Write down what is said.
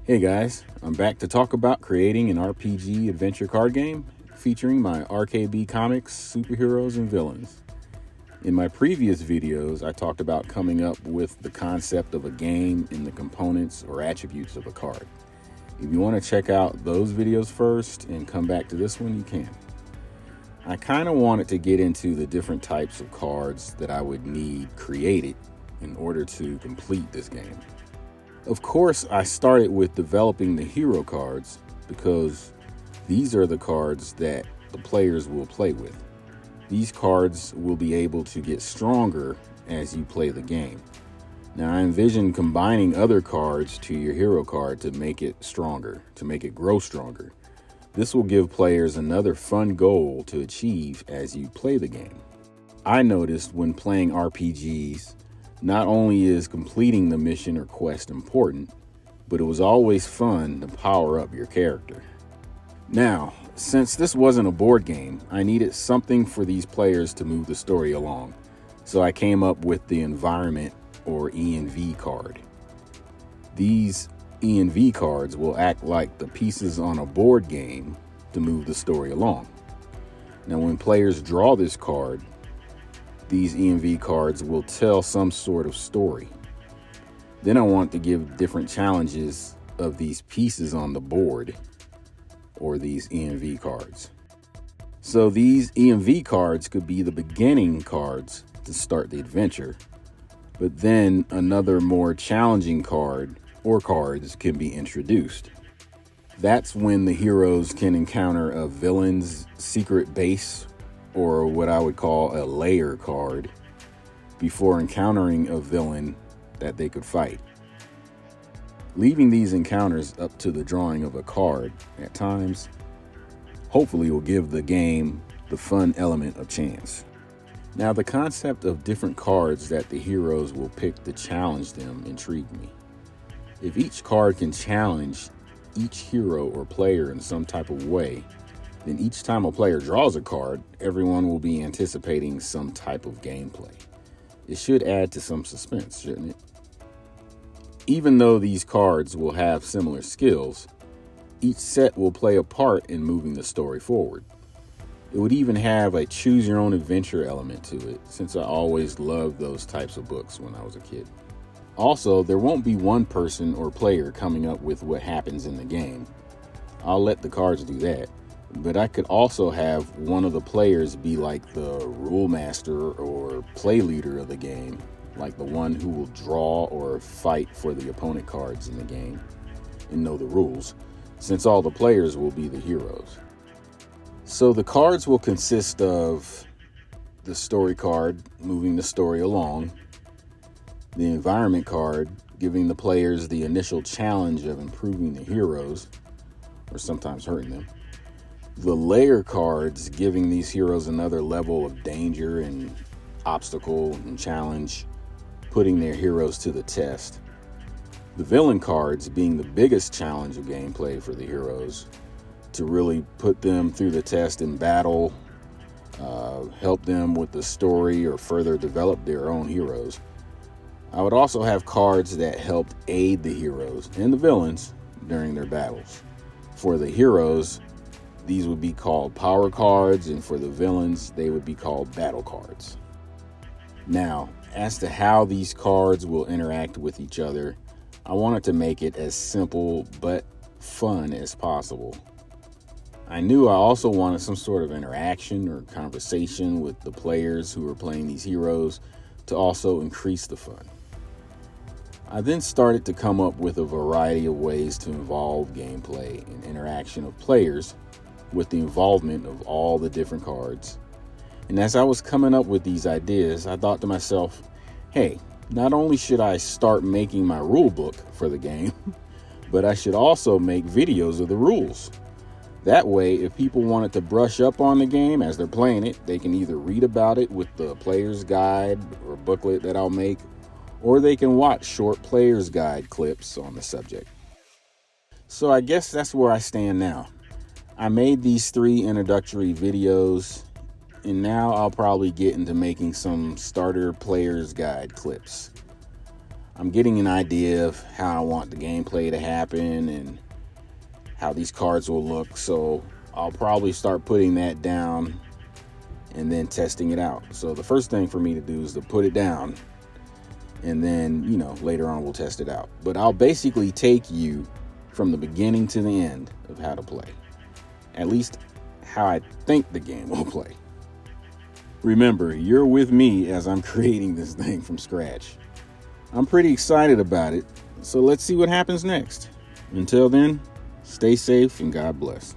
Hey guys, I'm back to talk about creating an RPG adventure card game featuring my RKB comics, superheroes, and villains. In my previous videos, I talked about coming up with the concept of a game and the components or attributes of a card. If you want to check out those videos first and come back to this one, you can. I kind of wanted to get into the different types of cards that I would need created in order to complete this game. Of course, I started with developing the hero cards because these are the cards that the players will play with. These cards will be able to get stronger as you play the game. Now, I envision combining other cards to your hero card to make it stronger, to make it grow stronger. This will give players another fun goal to achieve as you play the game. I noticed when playing RPGs, not only is completing the mission or quest important, but it was always fun to power up your character. Now, since this wasn't a board game, I needed something for these players to move the story along. So I came up with the environment or ENV card. These ENV cards will act like the pieces on a board game to move the story along. Now, when players draw this card, these ENV cards will tell some sort of story. Then I want to give different challenges of these pieces on the board or these ENV cards. So these ENV cards could be the beginning cards to start the adventure, but then another more challenging card or cards can be introduced. That's when the heroes can encounter a villain's secret base, or what I would call a layer card, before encountering a villain that they could fight. Leaving these encounters up to the drawing of a card at times hopefully will give the game the fun element of chance. Now, the concept of different cards that the heroes will pick to challenge them intrigued me. If each card can challenge each hero or player in some type of way, then each time a player draws a card, everyone will be anticipating some type of gameplay. It should add to some suspense, shouldn't it? Even though these cards will have similar skills, each set will play a part in moving the story forward. It would even have a choose-your-own-adventure element to it, since I always loved those types of books when I was a kid. Also, there won't be one person or player coming up with what happens in the game. I'll let the cards do that. But I could also have one of the players be like the rule master or play leader of the game, like the one who will draw or fight for the opponent cards in the game and know the rules, since all the players will be the heroes. So the cards will consist of the story card, moving the story along, the environment card, giving the players the initial challenge of improving the heroes, or sometimes hurting them, the layer cards giving these heroes another level of danger and obstacle and challenge, putting their heroes to the test. The villain cards being the biggest challenge of gameplay for the heroes to really put them through the test in battle, help them with the story or further develop their own heroes. I would also have cards that helped aid the heroes and the villains during their battles. For the heroes, these would be called power cards, and for the villains, they would be called battle cards. Now, as to how these cards will interact with each other, I wanted to make it as simple but fun as possible. I knew I also wanted some sort of interaction or conversation with the players who were playing these heroes to also increase the fun. I then started to come up with a variety of ways to involve gameplay and interaction of players with the involvement of all the different cards. And as I was coming up with these ideas, I thought to myself, hey, not only should I start making my rule book for the game, but I should also make videos of the rules. That way, if people wanted to brush up on the game as they're playing it, they can either read about it with the player's guide or booklet that I'll make, or they can watch short player's guide clips on the subject. So I guess that's where I stand now. I made these 3 introductory videos, and now I'll probably get into making some starter player's guide clips. I'm getting an idea of how I want the gameplay to happen and how these cards will look. So I'll probably start putting that down and then testing it out. So the first thing for me to do is to put it down, and then, later on we'll test it out. But I'll basically take you from the beginning to the end of how to play. At least how I think the game will play. Remember, you're with me as I'm creating this thing from scratch. I'm pretty excited about it, so let's see what happens next. Until then, stay safe and God bless.